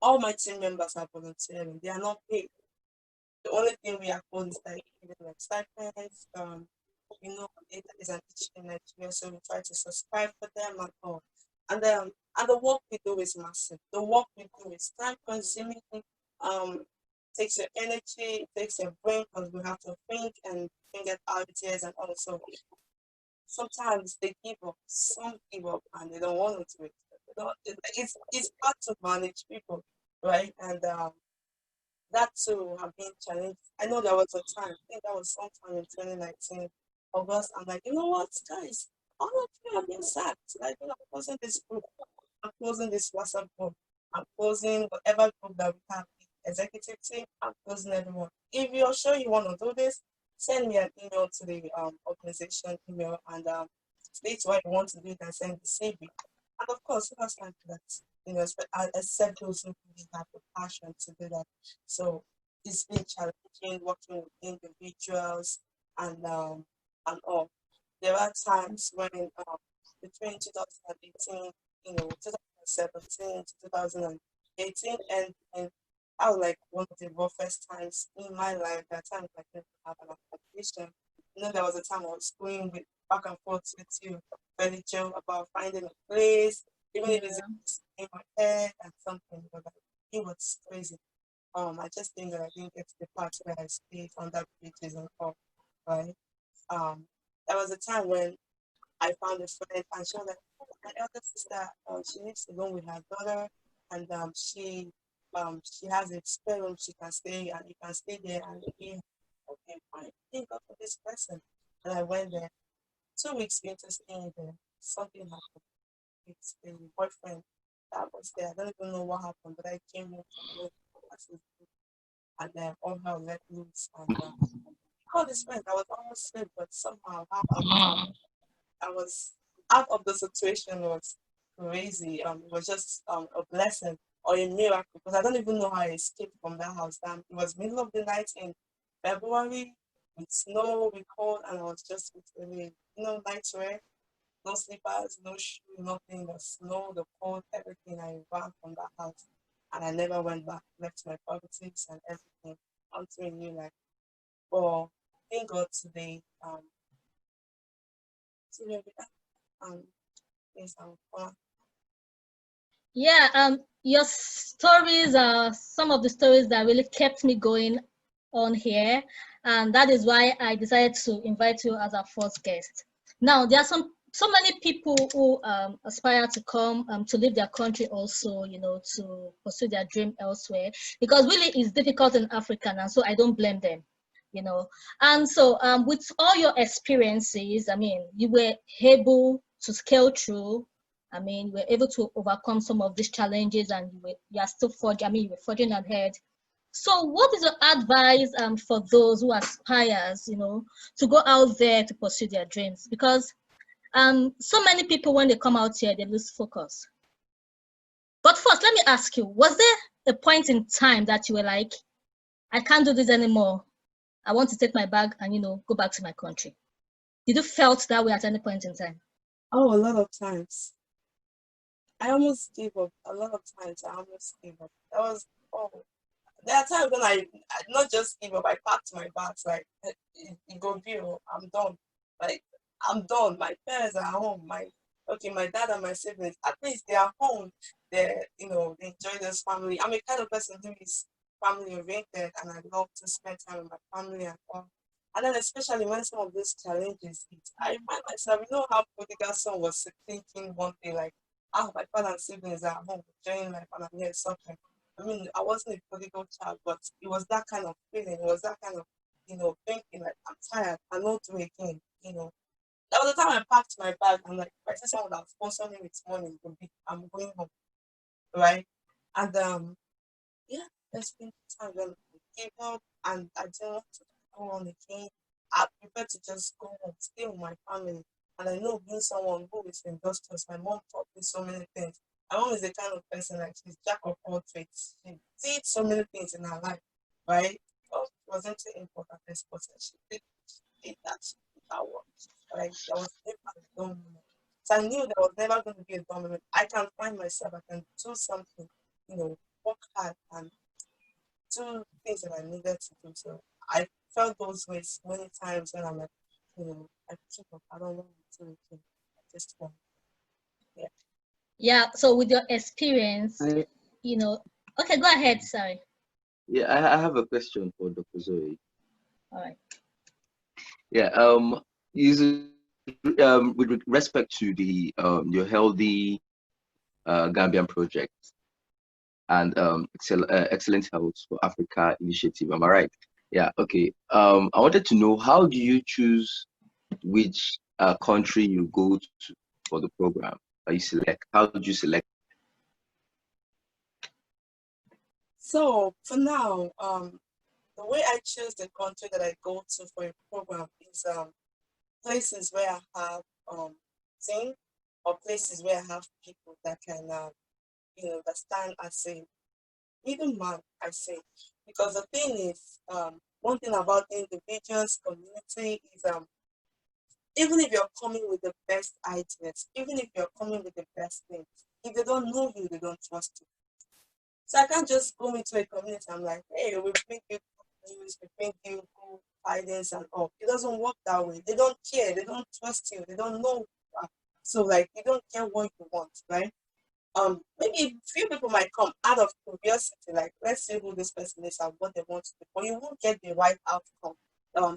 all my team members are volunteering. They are not paid. The only thing we are called is like giving like stipends. It is an issue in Nigeria, so we try to subscribe for them and all. And the work we do is massive. The work we do is time consuming. Um, takes your energy, takes your brain because we have to think at ideas and also sometimes they give up. Some give up and they don't want to do it. They don't, it's hard to manage people, right? And that too have been challenged. I know there was a time, I think that was sometime in 2019, August. I'm like, you know what, guys, all of you have been sacked. Like, I'm closing this group, I'm closing this WhatsApp group, I'm closing whatever group that we have, the executive team, I'm closing everyone. If you're sure you want to do this, send me an email to the organization email and state why you want to do it and send the CV. And of course, who has time for that? Except those who really have the passion to do that. So it's been challenging working with individuals and and all. There are times when between 2018, 2017 to 2018, and I was like one of the roughest times in my life. That time I didn't have an accommodation. There was a time I was going with back and forth with you, furniture about finding a place, even if it's Yeah. in my head and something, but like, it was crazy. I just think that I didn't get to the part where I stayed on that bridges and all, right? Um, there was a time when I found a friend and she was like, "Oh, my elder sister, she lives alone with her daughter and she has a spare room she can stay and you can stay there and be okay, fine. Think of this person." And I went there. 2 weeks into staying there, something happened. It's a boyfriend that was there. I don't even know what happened, but I came home to know and then all hell let loose and all this friend I was almost saved, but somehow I was out of the situation was crazy. It was just a blessing or a miracle because I don't even know how I escaped from that house. It was middle of the night in February with snow, with cold, and I was just with really, nightwear, no slippers, no shoe, nothing, the snow, the cold, everything. I ran from that house and I never went back, left my properties and everything onto a new life. But thank God today, today, um, yes, I'm fine. Yeah, your stories are some of the stories that really kept me going on here, and that is why I decided to invite you as our first guest. Now, there are so many people who aspire to come to leave their country also, to pursue their dream elsewhere, because really it's difficult in Africa, and so I don't blame them, you know. And so, with all your experiences, I mean, you were able to scale through. I mean, we're able to overcome some of these challenges, and you are still forging. I mean, you were forging ahead. So, what is your advice for those who aspires, to go out there to pursue their dreams? Because so many people when they come out here, they lose focus. But first, let me ask you: was there a point in time that you were like, I can't do this anymore. I want to take my bag and go back to my country? Did you felt that way at any point in time? Oh, a lot of times. I almost gave up. A lot of times I almost gave up. That was oh there are times when I not just give up, I packed my bags like it go be I'm done. Like I'm done. My parents are home. My dad and my siblings, at least they are home. They enjoy this family. I'm a kind of person who is family oriented and I love to spend time with my family and all. And then especially when some of these challenges hit, I find myself, how prodigal son was thinking one day like, my father and siblings are home enjoying life and I'm here suffering. I mean, I wasn't a prodigal child, but it was that kind of feeling. It was that kind of, thinking like, I'm tired. I know do again. That was the time I packed my bag. I'm like, if I see someone that's sponsoring me with money, I'm going home, right? And yeah, there's been times when I gave up and I didn't want to go on again. I prefer to just go home, stay with my family. And I know being someone who is industrious, my mom taught me so many things. My mom is the kind of person like she's jack of all trades. She did so many things in her life, right? Well, she wasn't too important as person. She did that. She did that work. Like there was never a dull moment. So I knew there was never going to be a dull moment. I can find myself. I can do something, you know, work hard and do things that I needed to do. So I felt those ways many times when I'm like, I keep up. I don't want to do it. I just want, yeah. Yeah, so with your experience, I, okay, go ahead, sorry. yeah, I have a question for Dr. Zoe. All right. Yeah, with respect to the your healthy Gambian project and excellent health for Africa initiative. Am I right? Yeah. Okay. I wanted to know, how do you choose which country you go to for the program? You select. How did you select? So for now, the way I choose the country that I go to for a program is places where I have team or places where I have people that can that stand as a middleman, I say. Because the thing is, one thing about the individuals community is even if you're coming with the best ideas, even if you're coming with the best things, if they don't know you, they don't trust you. So I can't just go into a community. I'm like, hey, we bring you news, we bring you good guidance and all. It doesn't work that way. They don't care. They don't trust you. They don't know. So like, you don't care what you want, right? Maybe few people might come out of curiosity, like let's see who this person is and what they want to do, but you won't get the right outcome.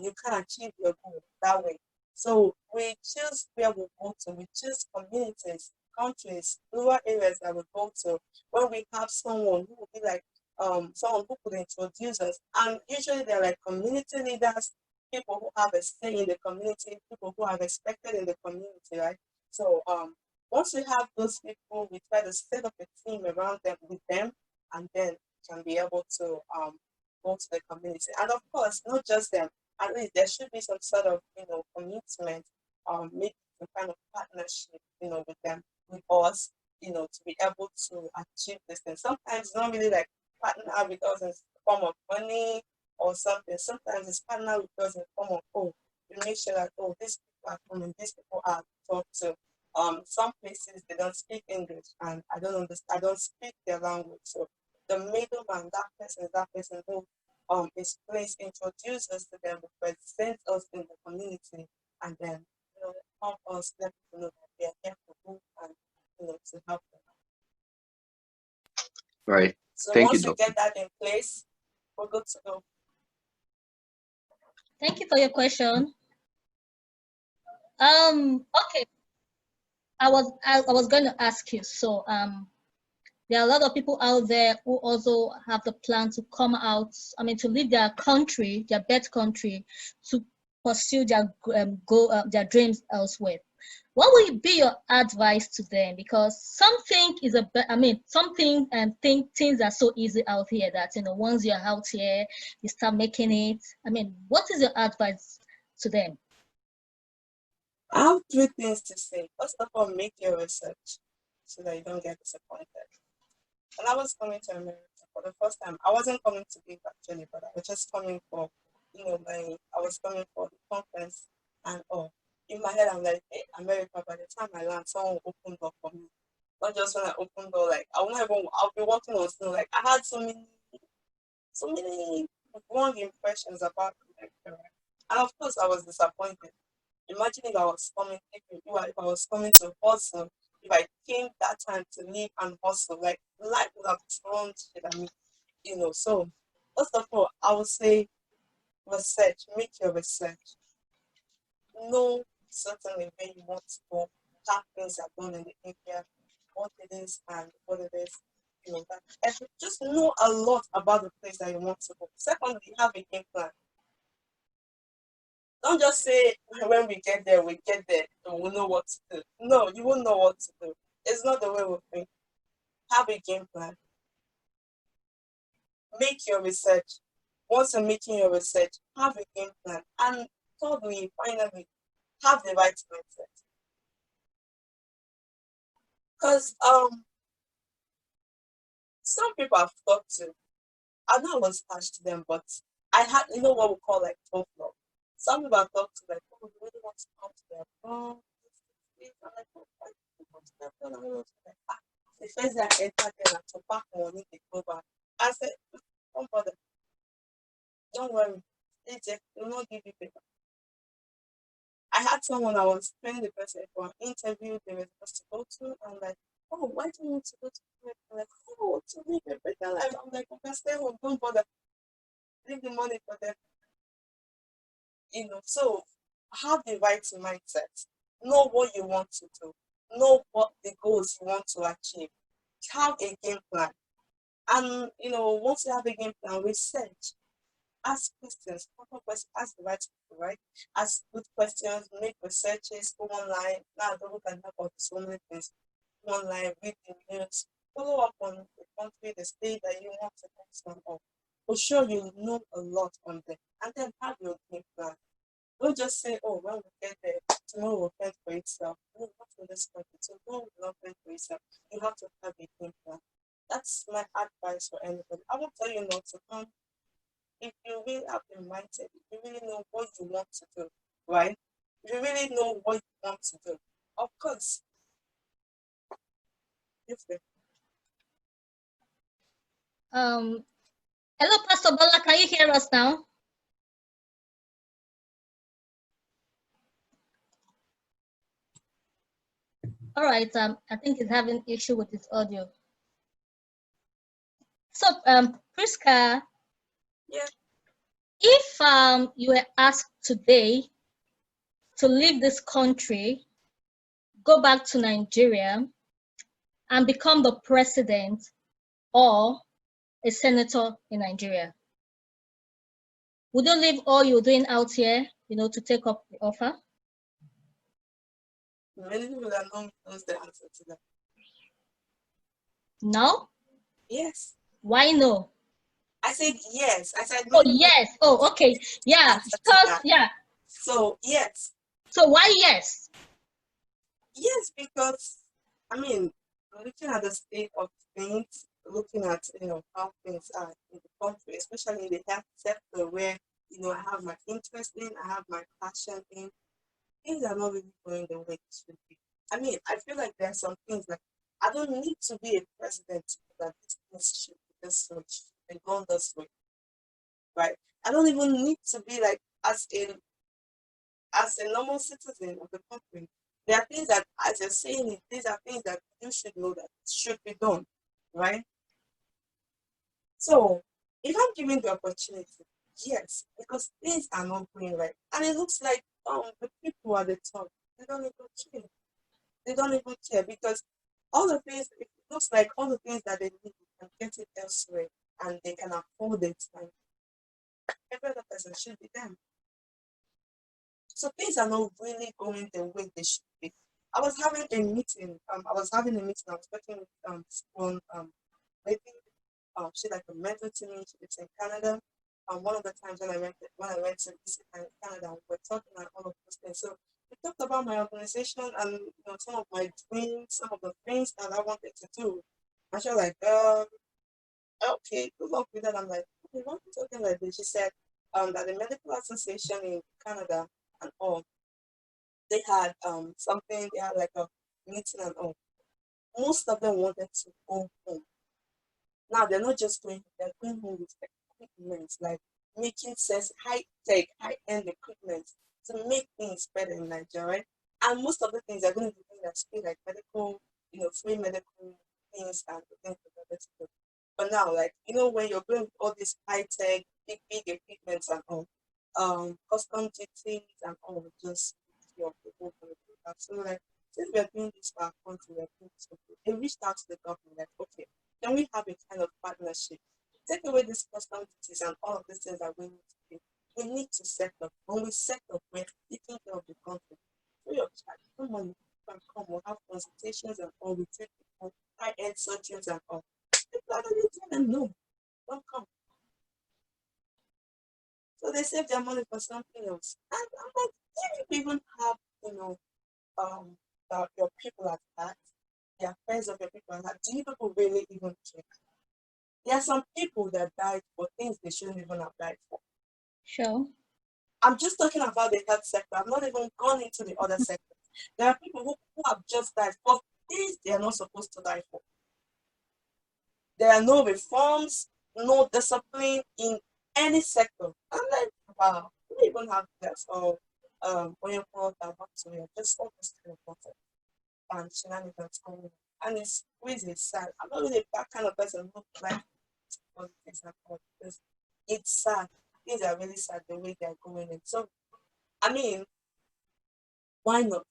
You can achieve your goal that way. So we choose where we go to. We choose communities, countries, rural areas that we go to, where we have someone who will be like someone who could introduce us. And usually they're like community leaders, people who have a say in the community, people who are respected in the community, right? So once we have those people, we try to set up a team around them with them, and then can be able to go to the community. And of course, not just them. At least there should be some sort of commitment, maybe some kind of partnership, with them, with us, to be able to achieve this thing. Sometimes it's not really like partner with us in form of money or something. Sometimes it's partner with us in form of we make sure that these people are coming, these people are talked to. Some places they don't speak English and I don't understand, I don't speak their language. So the middleman, that person is that person who is placed, introduce us to them, represent us in the community, and then help us let people know that they are here for good and to help them. Right. So Thank you, once we Doctor. get that in place, we're good to go. Thank you for your question. Okay. I was going to ask you. So there are a lot of people out there who also have the plan to come out. I mean, to leave their country, their birth country, to pursue their their dreams elsewhere. What will be your advice to them? Because something is something and things are so easy out here that once you're out here, you start making it. I mean, what is your advice to them? I have three things to say. First of all, make your research so that you don't get disappointed. When I was coming to America for the first time, I wasn't coming to live actually, but I was just coming for, I was coming for the conference and all. In my head, I'm like, hey, America, by the time I land, someone will open door for me. Not just when I open door, like, I'll be walking on snow. Like, I had so many wrong impressions about America. Right? And of course, I was disappointed. Imagine if I was coming, if I was coming to hustle, if I came that time to live and hustle, like life would have thrown shit at me, So, first of all, I would say research, make your research. Know certainly where you want to go, how things are done in the area, what it is and what it is, just know a lot about the place that you want to go. Secondly, have a game plan. Don't just say when we get there, and we'll know what to do. No, you won't know what to do. It's not the way we think. Have a game plan. Make your research. Once you're making your research, have a game plan. And thirdly, finally, have the right mindset. Because some people I've talked to, I know I was attached to them, but I had what we call like tough love. Some people I've talked to like, you really want to come to their phone. I'm like, oh, why do you come to their phone? The first day I entered there to pack money, they go back. I said, don't bother, don't worry. They just will not give you paper. I had someone I was training the person for an interview they were supposed to go to. I'm like, oh, why do you want to go to work? I'm like, oh, to live a better life. I'm like, okay, stay home, don't bother. Leave the money for them. So have the right mindset. Know what you want to do. Know what the goals you want to achieve. Have a game plan. And once you have a game plan, research. Ask questions, proper questions, ask the right people, right? Ask good questions, make researches, go online. Now Google can help out with so many things. Go online, read the news, follow up on the country, the state that you want to focus on. For sure, you know a lot on them. And then have your game plan. Don't just say, oh, when we get there, tomorrow will fend for itself. No, not in this country. Tomorrow will not fend for itself. You have to have a game plan. That's my advice for anybody. I will tell you not to come. If you really have the mindset, if you really know what you want to do, right? If you really know what you want to do, of course, if the Hello, Pastor Bola, can you hear us now? All right, I think he's having issue with his audio. So, Priska, yeah, if you were asked today to leave this country, go back to Nigeria, and become the president or a senator in Nigeria, would you leave all you're doing out here, to take up the offer? many people that know knows the answer to that. No? Yes. Why no? I said yes. I said oh yes. Oh, okay. Yeah. Because yeah. So yes. So why yes? Yes, because looking at the state of things, looking at how things are in the country, especially in the health sector where I have my interest in, I have my passion in, things are not really going the way it should be. I feel like there are some things like I don't need to be a president that this things should be this way, should be gone this way, right? I don't even need to be like as a normal citizen of the country. There are things that, as you're saying it, these are things that you should know that should be done, right? So, if I'm given the opportunity, yes, because things are not going right, and it looks like the people at the top, they don't even care. They don't even care because all the things, it looks like all the things that they need, they can get it elsewhere, and they can afford it, and every other person should be them. So things are not really going the way they should be. I was having a meeting. I was working with one lady. She's like a mentor to me. She lives in Canada. One of the times when I went to visit her in Canada, we were talking about all of those things. So we talked about my organization and some of my dreams, some of the things that I wanted to do. And she was like, okay, good luck with that. I'm like, okay, why are you talking like this? She said that the medical association in Canada and all, they had something, they had like a meeting and all. Most of them wanted to go home. Now they're not just going home, they're going home with equipment, like making sense, high tech, high end equipment to make things better in Nigeria. Right? And most of the things are going to be things that free, like medical, free medical things and things like that. But now, like, when you're going with all these high tech, big equipment and all, custom duties and all, just your people for the people. So, like, since we're doing this for our country, we're doing this for people. They reached out to the government, like, okay, can we have a kind of partnership? Take away these custom duties and all of these things that we need to do. We need to set up. When we set up, we're taking care of the country. Free of charge. No money can come. We'll have consultations and all. We take people, high-end surgeons and all. People are going to tell them no. Don't come. So they save their money for something else. And I'm like, do you even have, your people at heart? The affairs of your people at heart? Do you people really even care? There are some people that died for things they shouldn't even have died for. Sure. I'm just talking about the health sector. I'm not even gone into the other sectors. There are people who have just died for things they are not supposed to die for. there are no reforms, no discipline in any sector. I'm like, wow, we don't even have that. Or when you call that back to you, just almost important and shenanigans going on. And it's really sad. I'm not really that kind of person who like politics and all because it's sad. Things are really sad the way they're going in. So I mean, why not?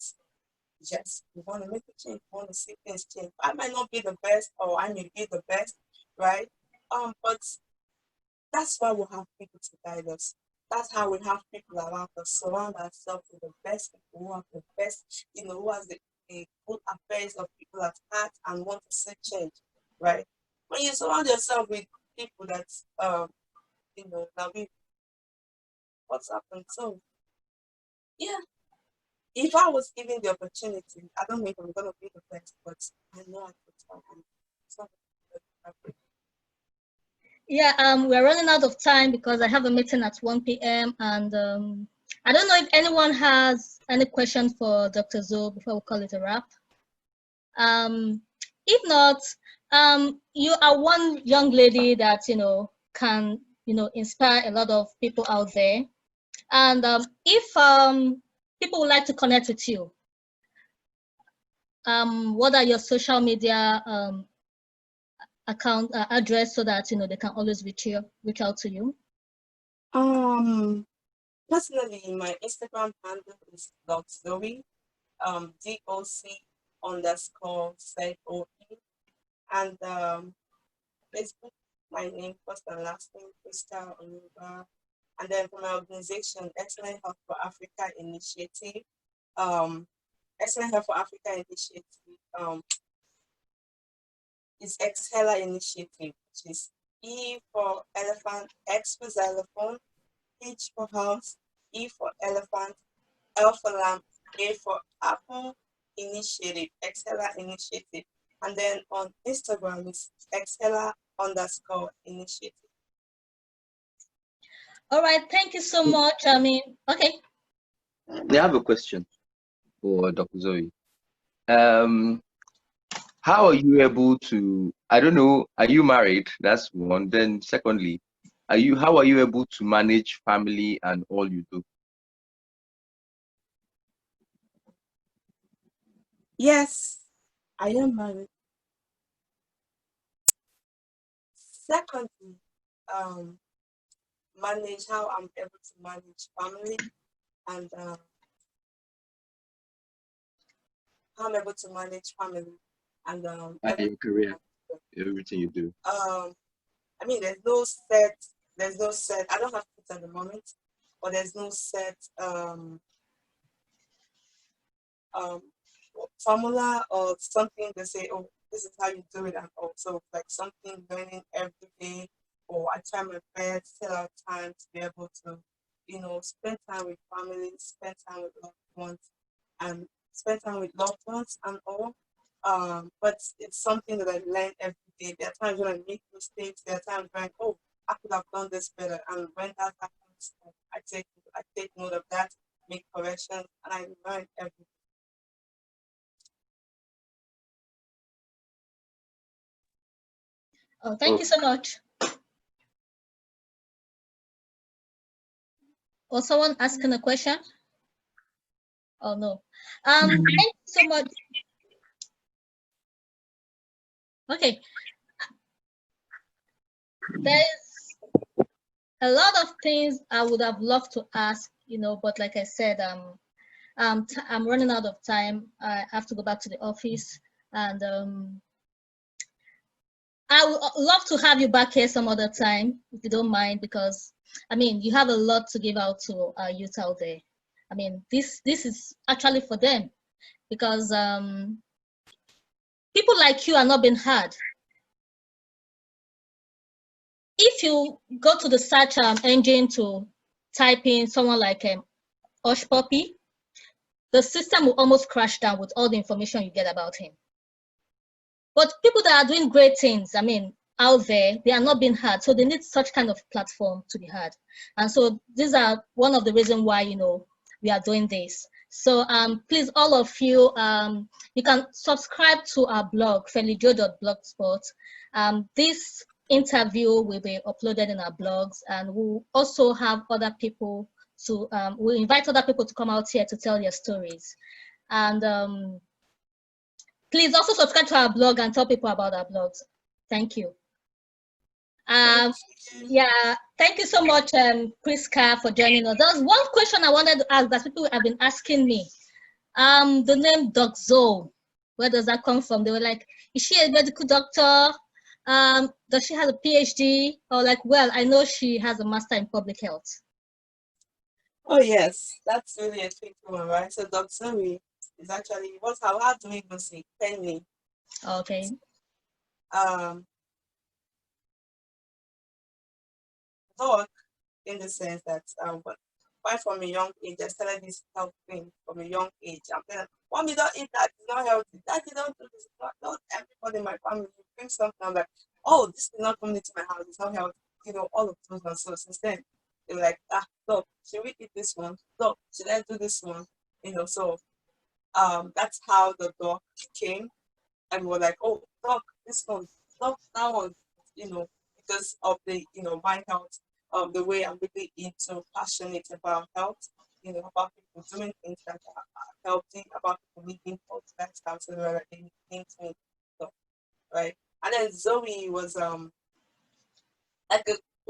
Yes, we want to make a change, we want to see things change. I might not be the best or I may be the best, right? But that's why we have people to guide us. That's how we have people around us, surround ourselves with the best people who have the best, who has the good affairs of people at heart and want to see change, right? When you surround yourself with people that now we what's happened. So yeah, if I was given the opportunity, I don't think I'm gonna be the best, but I know I could try and something. Yeah, we're running out of time because I have a meeting at 1 p.m. and I don't know if anyone has any questions for Dr. Zoe before we call it a wrap. If not, you are one young lady that can inspire a lot of people out there. And if people would like to connect with you, what are your social media account address so that they can always reach out to you? Personally, my Instagram handle is Zoe, DOC_ZOE, and Facebook, my name, first and last name, Crystal Onyeba. And then for my organization, Excellent Health for Africa Initiative, Excellent Health for Africa Initiative, is Exhala Initiative, which is E for elephant, X for xylophone, H for house, E for elephant, L for lamp, A for apple initiative, Exhala Initiative. And then on Instagram is Exhala_initiative. All right, thank you so much. Okay. I have a question for Dr. Zoe. How are you able to, I don't know, are you married? That's one. Then secondly, how are you able to manage family and all you do? Yes, I am married. Secondly, manage how I'm able to manage family and how I'm able to manage family and Your career, everything you do. I mean, there's no set. I don't have kids at the moment, but there's no set formula or something to say, oh, this is how you do it, and also like something learning every day. Or I try my best, set out time to be able to, spend time with family, spend time with loved ones, and spend time with loved ones and all. But it's something that I learn every day. There are times when I make mistakes. There are times when I could have done this better. And when that happens, I take note of that, make corrections, and I learn every day. Oh, thank you so much. Or someone asking a question? Oh no. Thank you so much. Okay. There's a lot of things I would have loved to ask, but like I said, I'm running out of time. I have to go back to the office, and I would love to have you back here some other time, if you don't mind, because you have a lot to give out to our youth out there. This is actually for them, because people like you are not being heard. If you go to the search engine to type in someone like Hushpuppi, the system will almost crash down with all the information you get about him. But people that are doing great things, out there, they are not being heard. So they need such kind of platform to be heard. And so these are one of the reasons why, we are doing this. So please, all of you, you can subscribe to our blog, felijo.blogspot, This interview will be uploaded in our blogs, and we'll also have other people to, we'll invite other people to come out here to tell their stories. And please also subscribe to our blog and tell people about our blogs. Thank you. Yeah, thank you so much, Priska, for joining us. There was one question I wanted to ask that people have been asking me. The name Doc Zoe, where does that come from? They were like, is she a medical doctor? Does she have a PhD? Or like, well, I know she has a master in public health. Oh yes, that's really a tricky one, right? So Dr. Zoe is actually how do we even say pen name? Okay. Doc, in the sense that quite from a young age, I started this health thing from a young age. I'm telling Mommy, don't eat that, it's not healthy. Daddy, don't do this, not everybody in my family bring something. I'm like, oh, this is not coming into my house, it's not healthy. You know, all of those ones. So since then, they're like, Doc, should we eat this one? Doc, should I do this one? You know, so that's how the Doc came. And we were like, oh, Doc, this one, Doc, that one, you know, because of the, my health, the way I'm really passionate about health, about people doing things that are healthy, about people living healthy lifestyles, so that they think me, so, right? And then Zoe was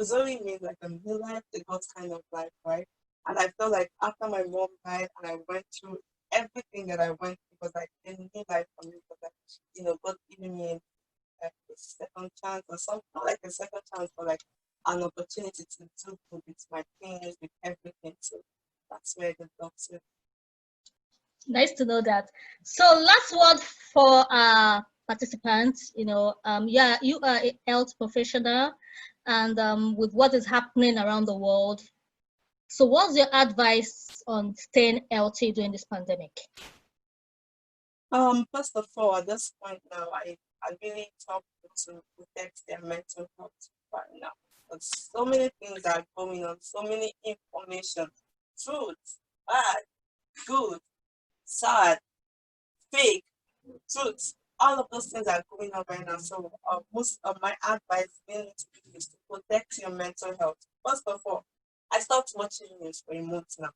Zoe means like a new life, the God's kind of life, right? And I felt like after my mom died and I went through everything that I went through was like a new life for me, because like, God giving me like a second chance or something, not like a second chance, but like an opportunity to do good with my things, with everything. So that's where the dogs are. Nice to know that. So last word for participants, yeah, you are a health professional, and with what is happening around the world, so what's your advice on staying healthy during this pandemic? First of all, at this point now, I really tell people to protect their mental health right now. Because so many things are going on, so many information, truth, bad, good, sad, fake, truth. All of those things are going on right now. So most of my advice really is to protect your mental health. First of all, I stopped watching news for a month now.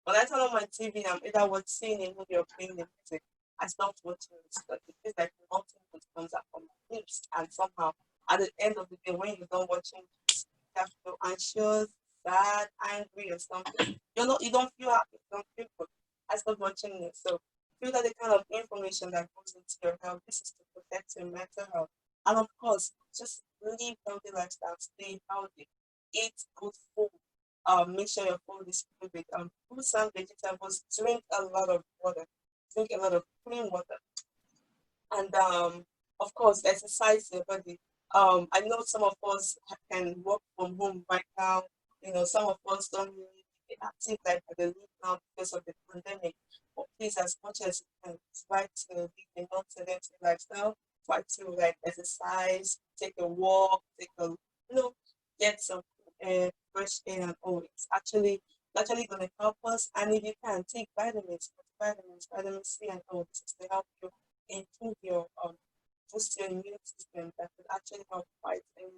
When I turn on my TV, I'm either watching a movie or playing the music. I stopped watching it because it feels like nothing good comes out from the news. And somehow, at the end of the day, when you're done watching news, you have to feel anxious, sad, angry, or something. You don't feel happy, you don't feel good. I stopped watching it. So feel that the kind of information that goes into your health, this is to protect your mental health. And of course, just live healthy lifestyle, stay healthy, eat good food, make sure your food is filled with fruits and vegetables. Drink a lot of water. Drink a lot of clean water. And of course, exercise your body. I know some of us can work from home right now. Some of us don't really get active like they live now because of the pandemic. But please, as much as you can, try to live a non-sedentary lifestyle. Try to like exercise, take a walk, get some fresh air and all. It's actually going to help us. And if you can, take vitamin C and all. This is to help you improve your boost your immune system, that could actually help fight any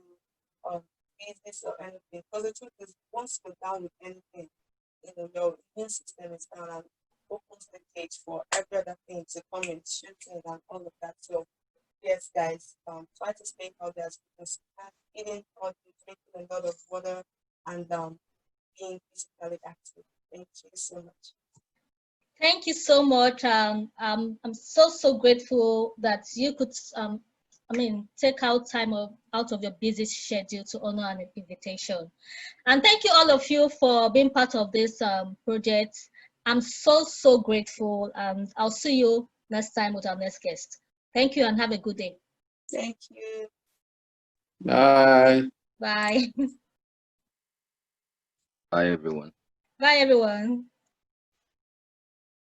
disease or anything. Because the truth is, once you're down with anything, your immune system is down and opens the gate for every other thing to come in, shooting and all of that. So yes, guys, try to stay healthy as you can, eating healthy, drinking a lot of water, and being physically active. Thank you so much. Thank you so much. I'm so grateful that you could, take out time out of your busy schedule to honor an invitation. And thank you all of you for being part of this project. I'm so grateful, and I'll see you next time with our next guest. Thank you and have a good day. Thank you. Bye. Bye. Bye, everyone. Bye, everyone.